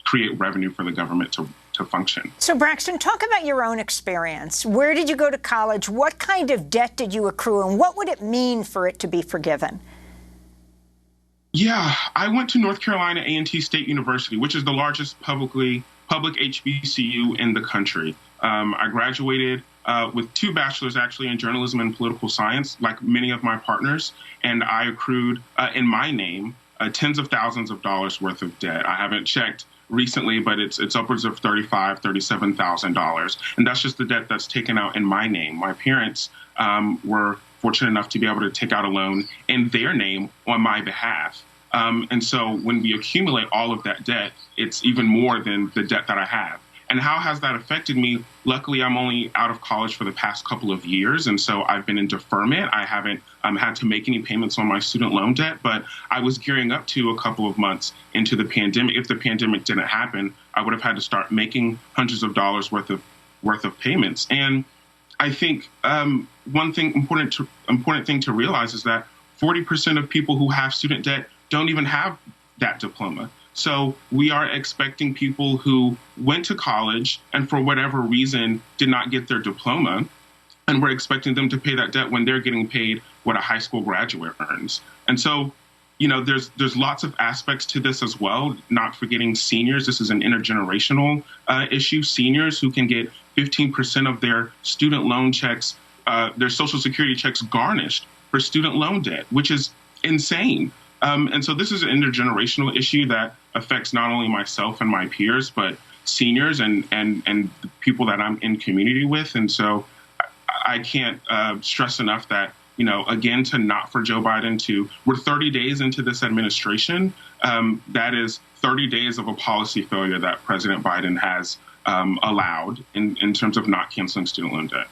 create revenue for the government to function. So Braxton, talk about your own experience. Where did you go to college? What kind of debt did you accrue? And what would it mean for it to be forgiven? Yeah, I went to North Carolina A&T State University, which is the largest public HBCU in the country. I graduated with 2 bachelors, actually, in journalism and political science, like many of my partners, and I accrued, in my name, tens of thousands of dollars worth of debt. I haven't checked recently, but it's upwards of $35,000, $37,000, and that's just the debt that's taken out in my name. My parents were fortunate enough to be able to take out a loan in their name on my behalf. And so when we accumulate all of that debt, it's even more than the debt that I have. And how has that affected me? Luckily, I'm only out of college for the past couple of years, and so I've been in deferment. I haven't had to make any payments on my student loan debt, but I was gearing up to a couple of months into the pandemic. If the pandemic didn't happen, I would have had to start making hundreds of dollars worth of payments. And I think one thing important thing to realize is that 40% of people who have student debt don't even have that diploma. So we are expecting people who went to college and for whatever reason did not get their diploma, and we're expecting them to pay that debt when they're getting paid what a high school graduate earns. And so, there's lots of aspects to this as well, not forgetting seniors. This is an intergenerational issue. Seniors who can get 15% of their student loan checks, their Social Security checks garnished for student loan debt, which is insane. And so this is an intergenerational issue that affects not only myself and my peers, but seniors and the people that I'm in community with. And so I can't stress enough that, again, for Joe Biden we're 30 days into this administration. That is 30 days of a policy failure that President Biden has allowed in terms of not canceling student loan debt.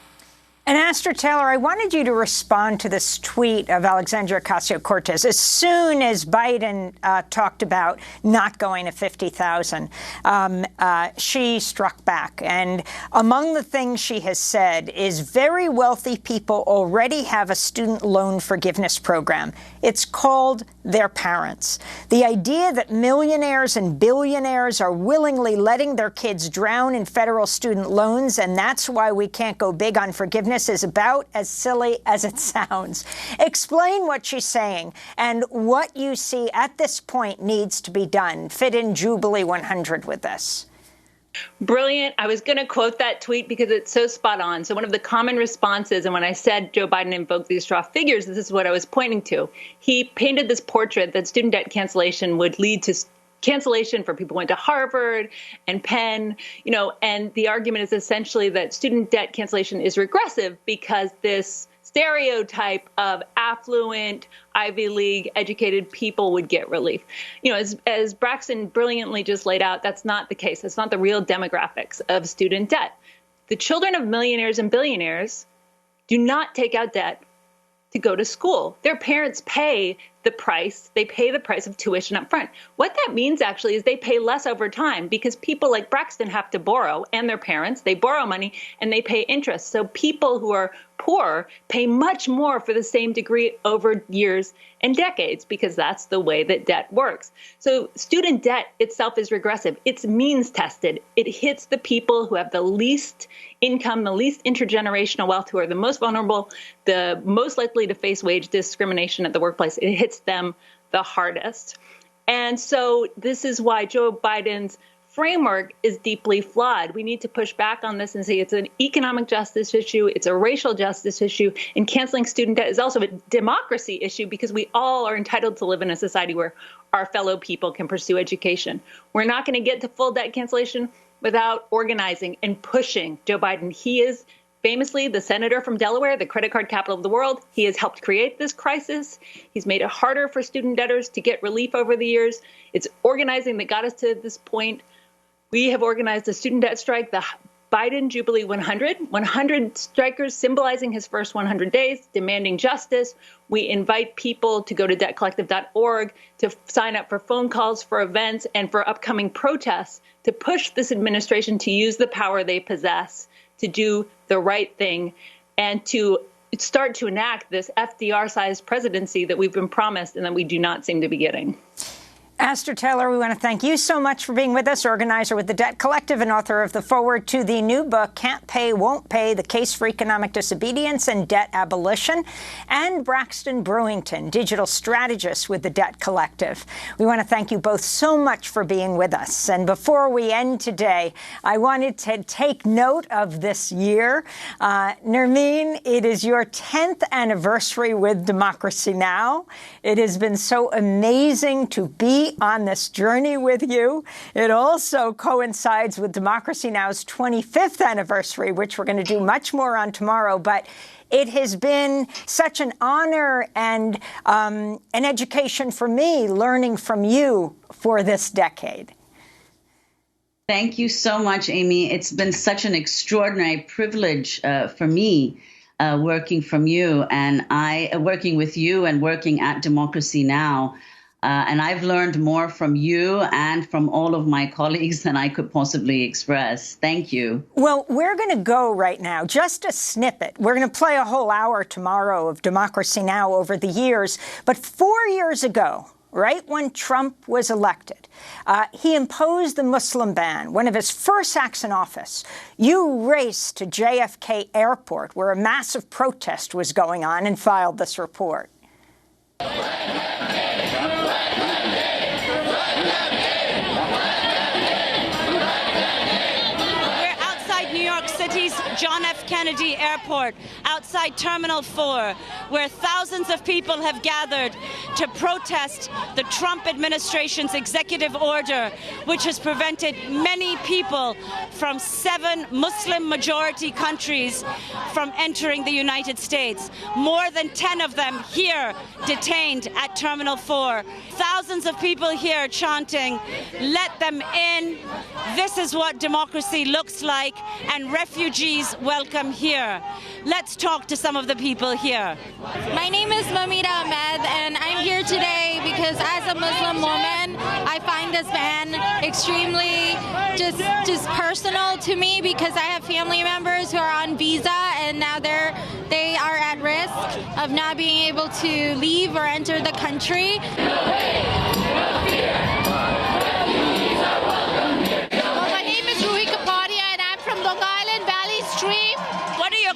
And Astor Taylor, I wanted you to respond to this tweet of Alexandria Ocasio-Cortez. As soon as Biden talked about not going to $50,000, she struck back. And among the things she has said is very wealthy people already have a student loan forgiveness program. It's called their parents. The idea that millionaires and billionaires are willingly letting their kids drown in federal student loans, and that's why we can't go big on forgiveness, is about as silly as it sounds. Explain what she's saying and what you see at this point needs to be done. Fit in Jubilee 100 with this. Brilliant. I was going to quote that tweet because it's so spot on. So one of the common responses, and when I said Joe Biden invoked these straw figures, this is what I was pointing to. He painted this portrait that student debt cancellation would lead to cancellation for people who went to Harvard and Penn, and the argument is essentially that student debt cancellation is regressive because this stereotype of affluent, Ivy League educated people would get relief. As Braxton brilliantly just laid out, that's not the case. That's not the real demographics of student debt. The children of millionaires and billionaires do not take out debt to go to school. Their parents pay the price. They pay the price of tuition up front. What that means actually is they pay less over time because people like Braxton have to borrow, and their parents, they borrow money and they pay interest. So people who are poor pay much more for the same degree over years and decades because that's the way that debt works. So student debt itself is regressive. It's means tested. It hits the people who have the least income, the least intergenerational wealth, who are the most vulnerable, the most likely to face wage discrimination at the workplace. It hits them the hardest. And so this is why Joe Biden's framework is deeply flawed. We need to push back on this and say it's an economic justice issue, it's a racial justice issue, and canceling student debt is also a democracy issue because we all are entitled to live in a society where our fellow people can pursue education. We're not going to get to full debt cancellation without organizing and pushing Joe Biden. He is famously the senator from Delaware, the credit card capital of the world. He has helped create this crisis. He's made it harder for student debtors to get relief over the years. It's organizing that got us to this point. We have organized a student debt strike, the Biden Jubilee 100 strikers symbolizing his first 100 days, demanding justice. We invite people to go to debtcollective.org to sign up for phone calls, for events, and for upcoming protests to push this administration to use the power they possess to do the right thing and to start to enact this FDR-sized presidency that we've been promised and that we do not seem to be getting. Aster Taylor, we want to thank you so much for being with us, organizer with the Debt Collective and author of the foreword to the new book, Can't Pay, Won't Pay, The Case for Economic Disobedience and Debt Abolition, and Braxton Brewington, digital strategist with the Debt Collective. We want to thank you both so much for being with us. And before we end today, I wanted to take note of this year. Nermeen, it is your 10th anniversary with Democracy Now! It has been so amazing to be on this journey with you. It also coincides with Democracy Now!'s 25th anniversary, which we're going to do much more on tomorrow. But it has been such an honor and an education for me, learning from you for this decade. Thank you so much, Amy. It's been such an extraordinary privilege for me working with you and working at Democracy Now! And I've learned more from you and from all of my colleagues than I could possibly express. Thank you. Well, we're going to go right now, just a snippet. We're going to play a whole hour tomorrow of Democracy Now! Over the years. But 4 years ago, right when Trump was elected, he imposed the Muslim ban. One of his first acts in office, you raced to JFK Airport, where a massive protest was going on, and filed this report. John F. Kennedy Airport, outside Terminal 4, where thousands of people have gathered to protest the Trump administration's executive order, which has prevented many people from 7 Muslim-majority countries from entering the United States. More than 10 of them here detained at Terminal 4. Thousands of people here chanting, "Let them in. This is what democracy looks like," and refugees welcome here. Let's talk to some of the people here. My name is Mamita Ahmed, and I'm here today because as a Muslim woman, I find this ban extremely just personal to me because I have family members who are on visa and now they are at risk of not being able to leave or enter the country.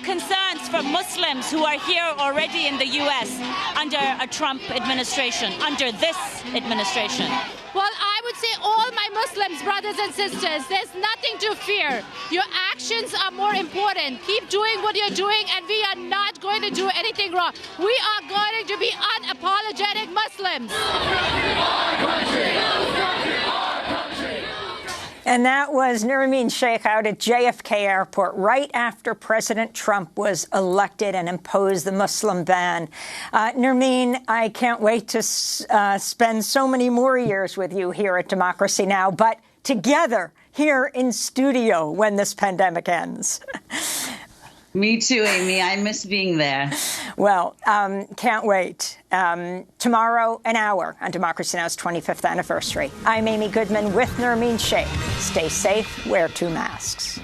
Concerns for Muslims who are here already in the U.S. under a Trump administration, under this administration? Well, I would say all my Muslims, brothers and sisters, there's nothing to fear. Your actions are more important. Keep doing what you're doing, and we are not going to do anything wrong. We are going to be unapologetic Muslims. And that was Nermeen Sheikh out at JFK Airport right after President Trump was elected and imposed the Muslim ban. Nermeen, I can't wait to spend so many more years with you here at Democracy Now!, but together here in studio when this pandemic ends. Me too, Amy. I miss being there. Well, can't wait. Tomorrow, an hour on Democracy Now!'s 25th anniversary. I'm Amy Goodman with Nermeen Sheikh. Stay safe, wear 2 masks.